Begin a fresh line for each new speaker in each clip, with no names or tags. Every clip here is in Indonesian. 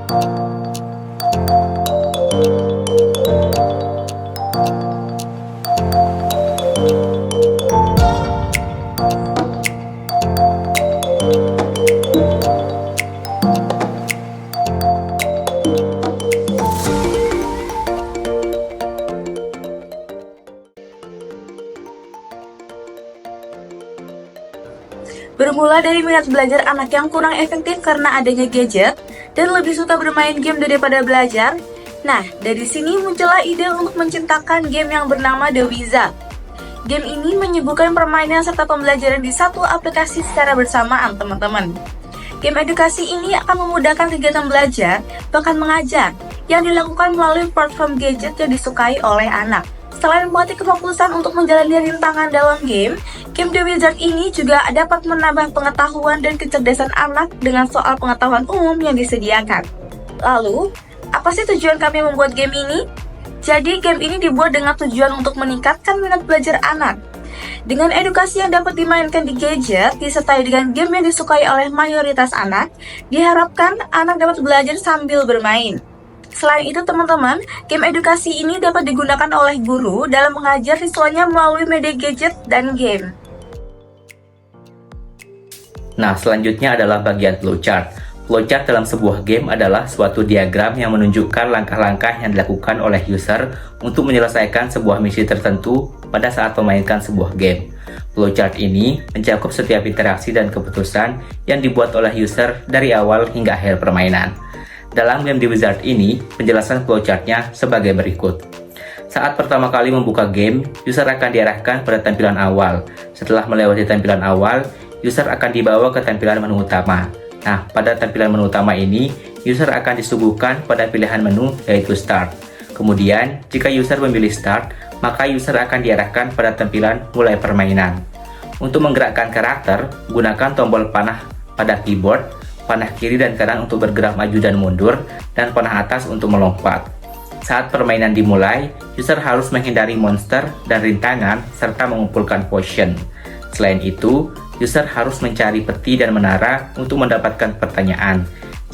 Bermula dari minat belajar anak yang kurang efektif karena adanya gadget dan lebih suka bermain game daripada belajar. Nah, dari sini muncullah ide untuk menciptakan game yang bernama The Wizard. Game ini menyuguhkan permainan serta pembelajaran di satu aplikasi secara bersamaan, teman-teman. Game edukasi ini akan memudahkan kegiatan belajar, bahkan mengajar, yang dilakukan melalui platform gadget yang disukai oleh anak. Selain melatih kefokusan untuk menjalani rintangan dalam game The Wizard ini juga dapat menambah pengetahuan dan kecerdasan anak dengan soal pengetahuan umum yang disediakan. Lalu, apa sih tujuan kami membuat game ini? Jadi, game ini dibuat dengan tujuan untuk meningkatkan minat belajar anak. Dengan edukasi yang dapat dimainkan di gadget, disertai dengan game yang disukai oleh mayoritas anak, diharapkan anak dapat belajar sambil bermain. Selain itu, teman-teman, game edukasi ini dapat digunakan oleh guru dalam mengajar siswanya melalui media gadget dan game.
Nah, selanjutnya adalah bagian flowchart. Flowchart dalam sebuah game adalah suatu diagram yang menunjukkan langkah-langkah yang dilakukan oleh user untuk menyelesaikan sebuah misi tertentu pada saat memainkan sebuah game. Flowchart ini mencakup setiap interaksi dan keputusan yang dibuat oleh user dari awal hingga akhir permainan. Dalam game The Wizard ini, penjelasan flowchartnya sebagai berikut. Saat pertama kali membuka game, user akan diarahkan pada tampilan awal. Setelah melewati tampilan awal, user akan dibawa ke tampilan menu utama. Nah, pada tampilan menu utama ini, user akan disuguhkan pada pilihan menu yaitu Start. Kemudian, jika user memilih Start, maka user akan diarahkan pada tampilan Mulai Permainan. Untuk menggerakkan karakter, gunakan tombol panah pada keyboard, panah kiri dan kanan untuk bergerak maju dan mundur, dan panah atas untuk melompat. Saat permainan dimulai, user harus menghindari monster dan rintangan serta mengumpulkan potion. Selain itu, user harus mencari peti dan menara untuk mendapatkan pertanyaan.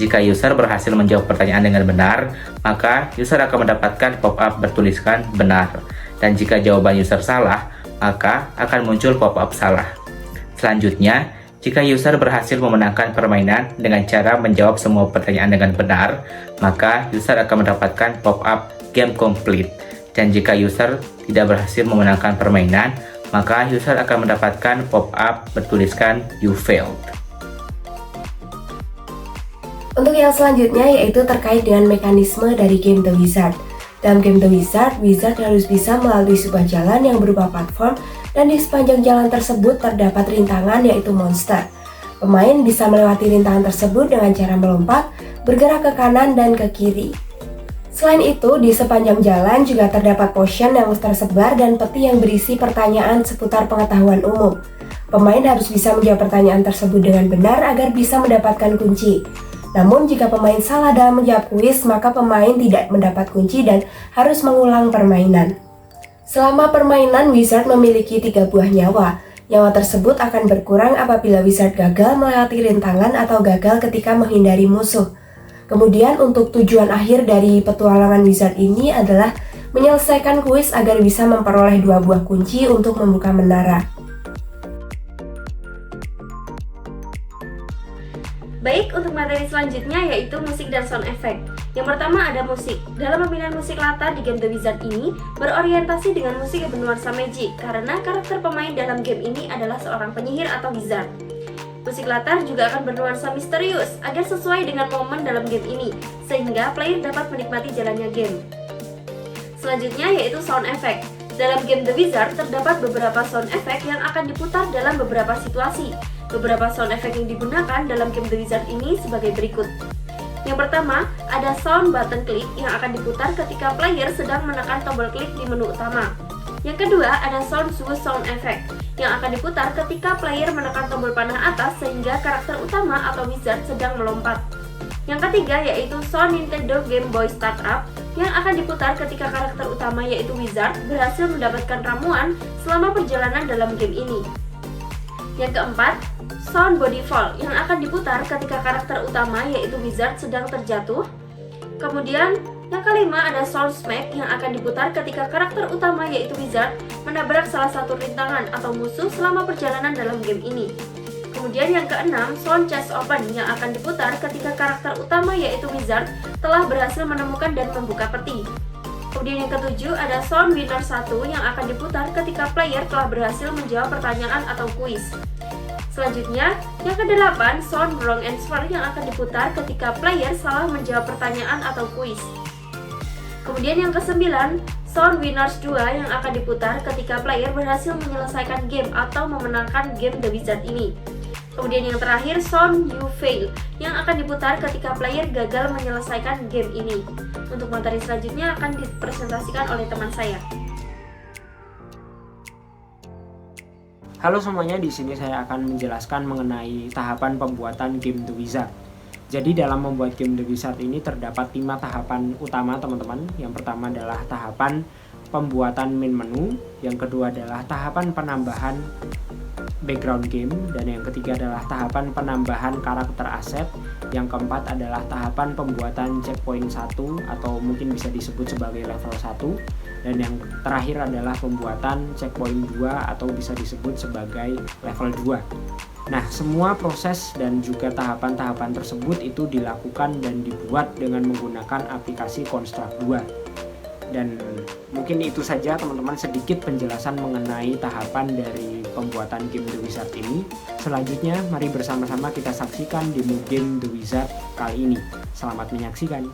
Jika user berhasil menjawab pertanyaan dengan benar, maka user akan mendapatkan pop-up bertuliskan benar. Dan jika jawaban user salah, maka akan muncul pop-up salah. Selanjutnya, jika user berhasil memenangkan permainan dengan cara menjawab semua pertanyaan dengan benar, maka user akan mendapatkan pop-up Game Complete. Dan jika user tidak berhasil memenangkan permainan, maka user akan mendapatkan pop-up bertuliskan You Failed.
Untuk yang selanjutnya yaitu terkait dengan mekanisme dari game The Wizard. Dalam game The Wizard, wizard harus bisa melalui sebuah jalan yang berupa platform dan di sepanjang jalan tersebut terdapat rintangan yaitu monster. Pemain bisa melewati rintangan tersebut dengan cara melompat, bergerak ke kanan dan ke kiri. Selain itu, di sepanjang jalan juga terdapat potion yang tersebar dan peti yang berisi pertanyaan seputar pengetahuan umum. Pemain harus bisa menjawab pertanyaan tersebut dengan benar agar bisa mendapatkan kunci. Namun jika pemain salah dalam menjawab kuis, maka pemain tidak mendapat kunci dan harus mengulang permainan. Selama permainan, wizard memiliki 3 buah nyawa. Nyawa tersebut akan berkurang apabila wizard gagal melewati rintangan atau gagal ketika menghindari musuh. Kemudian untuk tujuan akhir dari petualangan wizard ini adalah menyelesaikan kuis agar bisa memperoleh 2 buah kunci untuk membuka menara.
Baik, untuk materi selanjutnya yaitu musik dan sound effect. Yang pertama ada musik. Dalam pemilihan musik latar di game The Wizard ini berorientasi dengan musik yang bernuansa magic karena karakter pemain dalam game ini adalah seorang penyihir atau wizard. Musik latar juga akan bernuansa misterius agar sesuai dengan momen dalam game ini sehingga player dapat menikmati jalannya game. Selanjutnya yaitu sound effect. Dalam game The Wizard terdapat beberapa sound effect yang akan diputar dalam beberapa situasi. Beberapa sound effect yang digunakan dalam game The Wizard ini sebagai berikut. Yang pertama, ada sound button click yang akan diputar ketika player sedang menekan tombol klik di menu utama. Yang kedua, ada sound swoosh sound effect yang akan diputar ketika player menekan tombol panah atas sehingga karakter utama atau wizard sedang melompat. Yang ketiga yaitu sound Nintendo Game Boy Startup yang akan diputar ketika karakter utama yaitu wizard berhasil mendapatkan ramuan selama perjalanan dalam game ini. Yang keempat, sound body fall yang akan diputar ketika karakter utama yaitu wizard sedang terjatuh. Kemudian yang kelima ada Sound Smack yang akan diputar ketika karakter utama yaitu Wizard menabrak salah satu rintangan atau musuh selama perjalanan dalam game ini. Kemudian yang keenam, Sound Chest Open yang akan diputar ketika karakter utama yaitu Wizard telah berhasil menemukan dan membuka peti. Kemudian yang ketujuh ada Sound Winner 1 yang akan diputar ketika player telah berhasil menjawab pertanyaan atau kuis. Selanjutnya, yang kedelapan, Sound Wrong Answer yang akan diputar ketika player salah menjawab pertanyaan atau kuis. Kemudian yang kesembilan, Sound Winners 2 yang akan diputar ketika player berhasil menyelesaikan game atau memenangkan game The Wizard ini. Kemudian yang terakhir, Sound You Fail yang akan diputar ketika player gagal menyelesaikan game ini. Untuk materi selanjutnya akan dipresentasikan oleh teman saya.
Halo semuanya, di sini saya akan menjelaskan mengenai tahapan pembuatan game The Wizard. Jadi dalam membuat game The Wizard ini terdapat 5 tahapan utama teman-teman. Yang pertama adalah tahapan pembuatan main menu, yang kedua adalah tahapan penambahan background game, dan yang ketiga adalah tahapan penambahan karakter aset, yang keempat adalah tahapan pembuatan checkpoint 1 atau mungkin bisa disebut sebagai level 1, dan yang terakhir adalah pembuatan checkpoint 2 atau bisa disebut sebagai level 2. Nah, semua proses dan juga tahapan-tahapan tersebut itu dilakukan dan dibuat dengan menggunakan aplikasi Construct 2. Dan mungkin itu saja teman-teman sedikit penjelasan mengenai tahapan dari pembuatan game The Wizard ini. Selanjutnya, mari bersama-sama kita saksikan demo game The Wizard kali ini. Selamat menyaksikan.